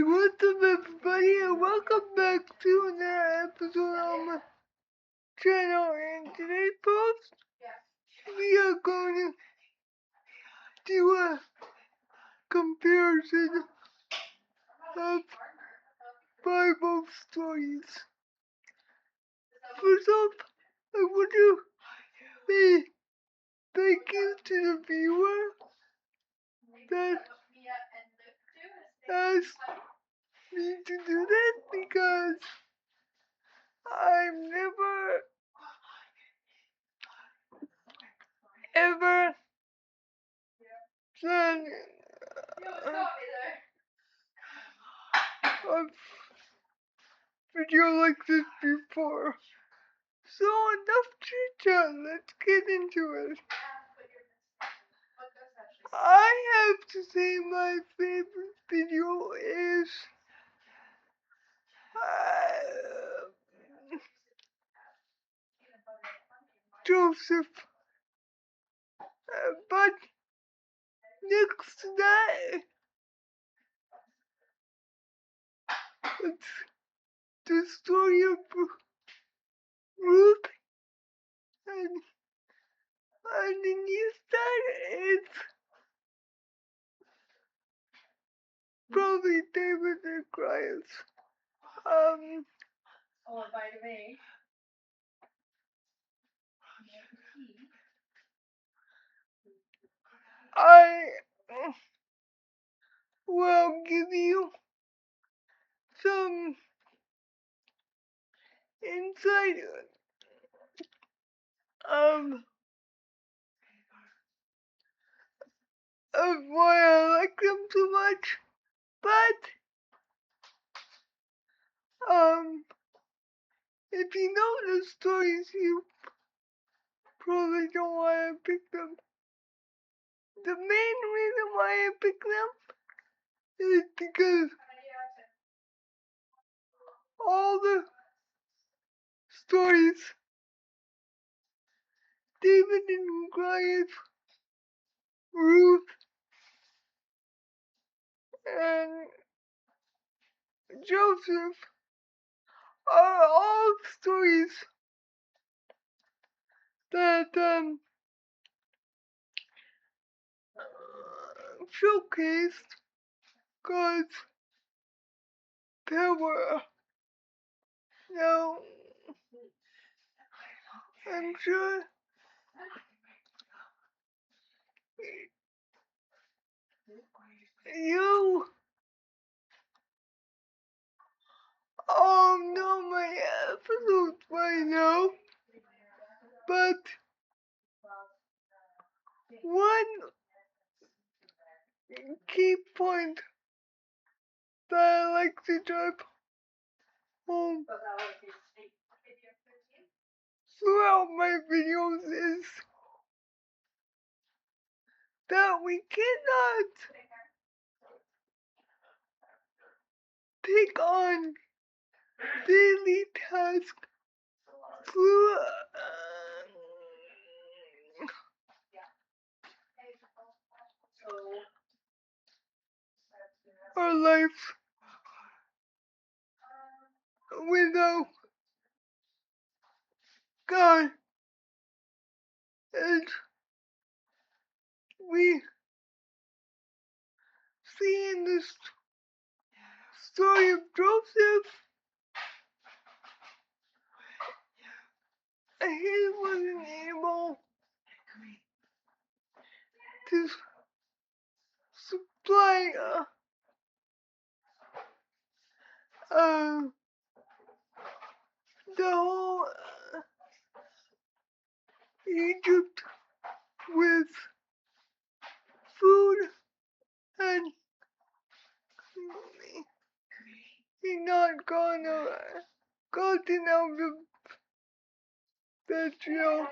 what's up everybody and welcome back to another episode on my channel. In today's post, we are going to do a comparison of Bible stories. First off, I want to say thank you to the viewer that asked me to do this because I've never ever done a video like this before. So enough chit chat, let's get into it. I have to say my favorite video is Joseph. But next to that, it's the story of Ruth, and underneath that, it's probably David and Goliath. I will give you some insight of why I like them so much, but if you know the stories, you probably don't want to pick them. The main reason why I pick them is because all the stories, David and Goliath, Ruth, and Joseph, are all stories that showcased God's power. Now, I'm sure you all know my episodes by now, but one key point that I like to drive home throughout my videos is that we cannot take on daily tasks through our life without God. And we see in this story of Joseph, he wasn't able to supply the whole Egypt with food, and he not gotten out of the jail.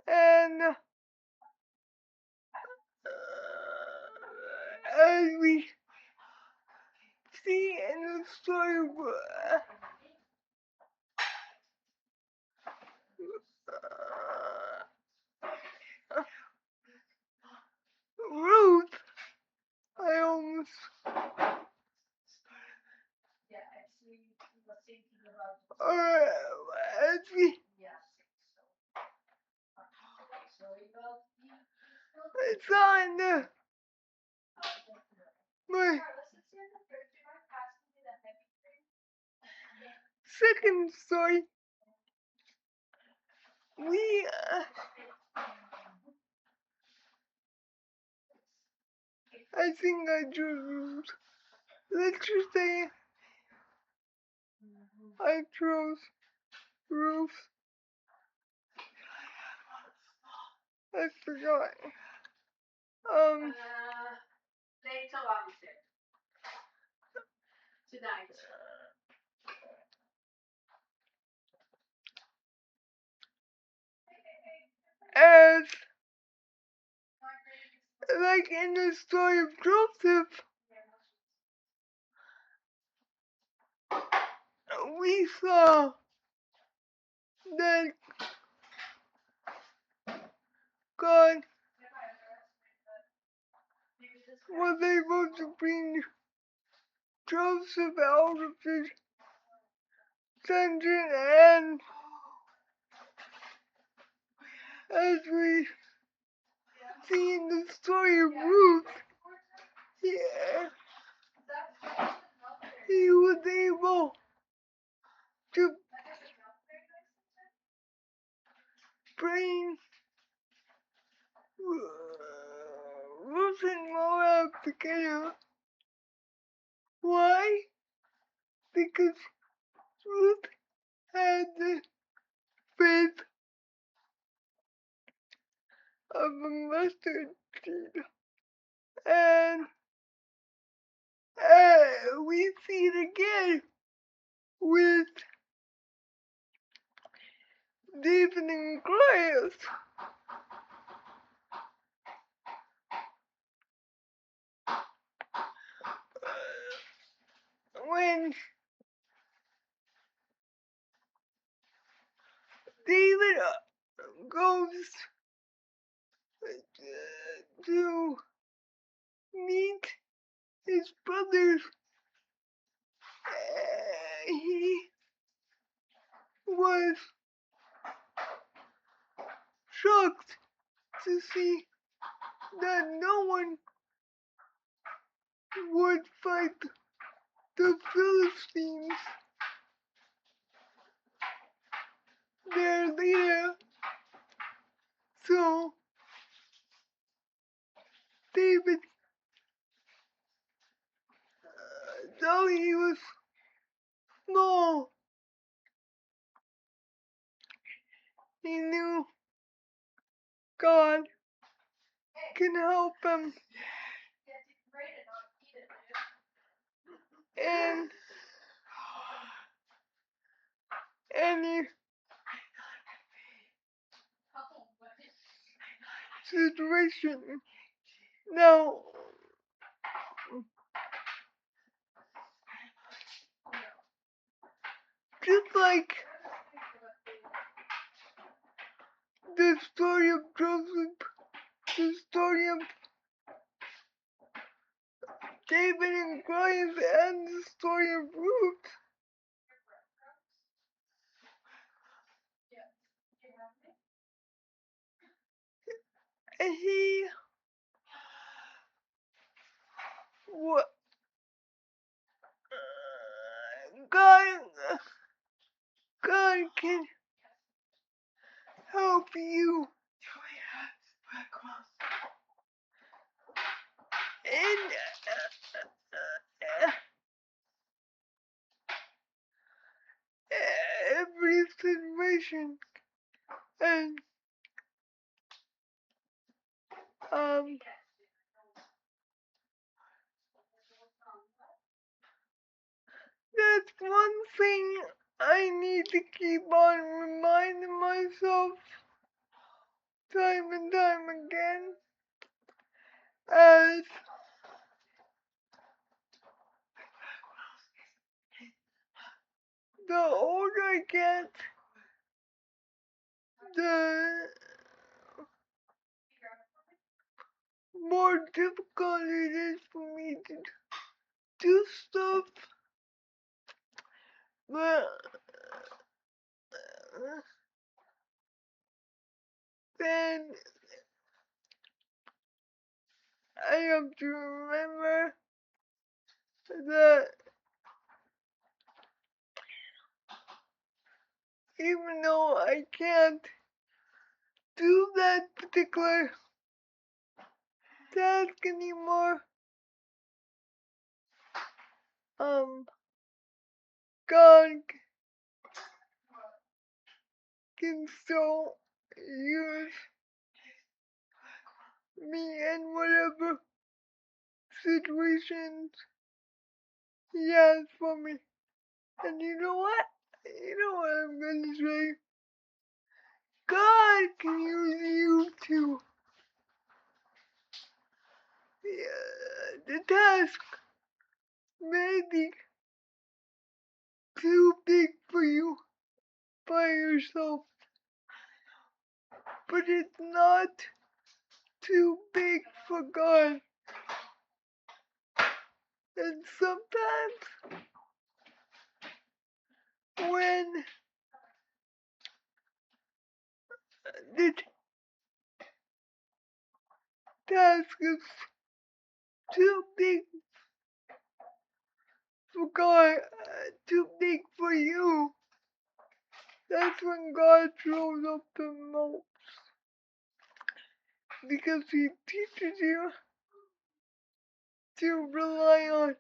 And as we see in the story It's on my second story. We, I think I drew roofs. Let's just say I chose roofs. I forgot. As like in the story of Joseph, we saw that God was able to bring Joseph out of his dungeon, and as we see in the story of Ruth, he was able to bring Ruth and Moab together. Why? Because Ruth had the faith of a mustard seed. And we see it again with David and Goliath. When David goes to meet his brothers, he was shocked to see that no one would fight the Philistines. Their leader. So David, though he was small, he knew God can help him. In any situation. Now, just like the story of Joseph, the story of David and Goliath, and the story of Ruth, he what God can help you in every situation. And that's one thing I need to keep on reminding myself time and time again. As the older I get, the more difficult it is for me to do stuff. But then I have to remember that even though I can't do that particular task anymore, God can still use me in whatever situations He has for me. And you know what? You know what I'm gonna say? God can use you too. The task may be too big for you by yourself, but it's not too big for God. And sometimes when the task is too big for God, too big for you, that's when God shows up the most. Because He teaches you to rely on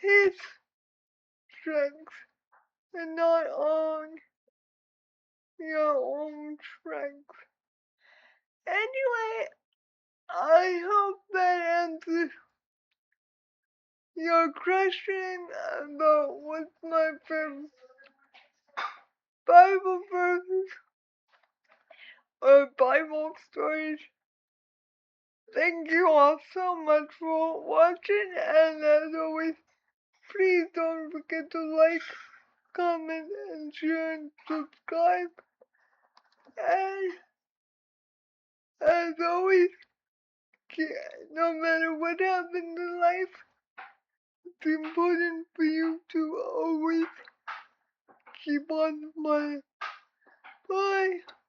His strength and not on your own strength. Anyway, I hope that answers your question about what's my favorite Bible verses or Bible stories. Thank you all so much for watching, and as always, please don't forget to like, comment, and share and subscribe. And as always, no matter what happens in life, it's important for you to always keep on smiling. Bye.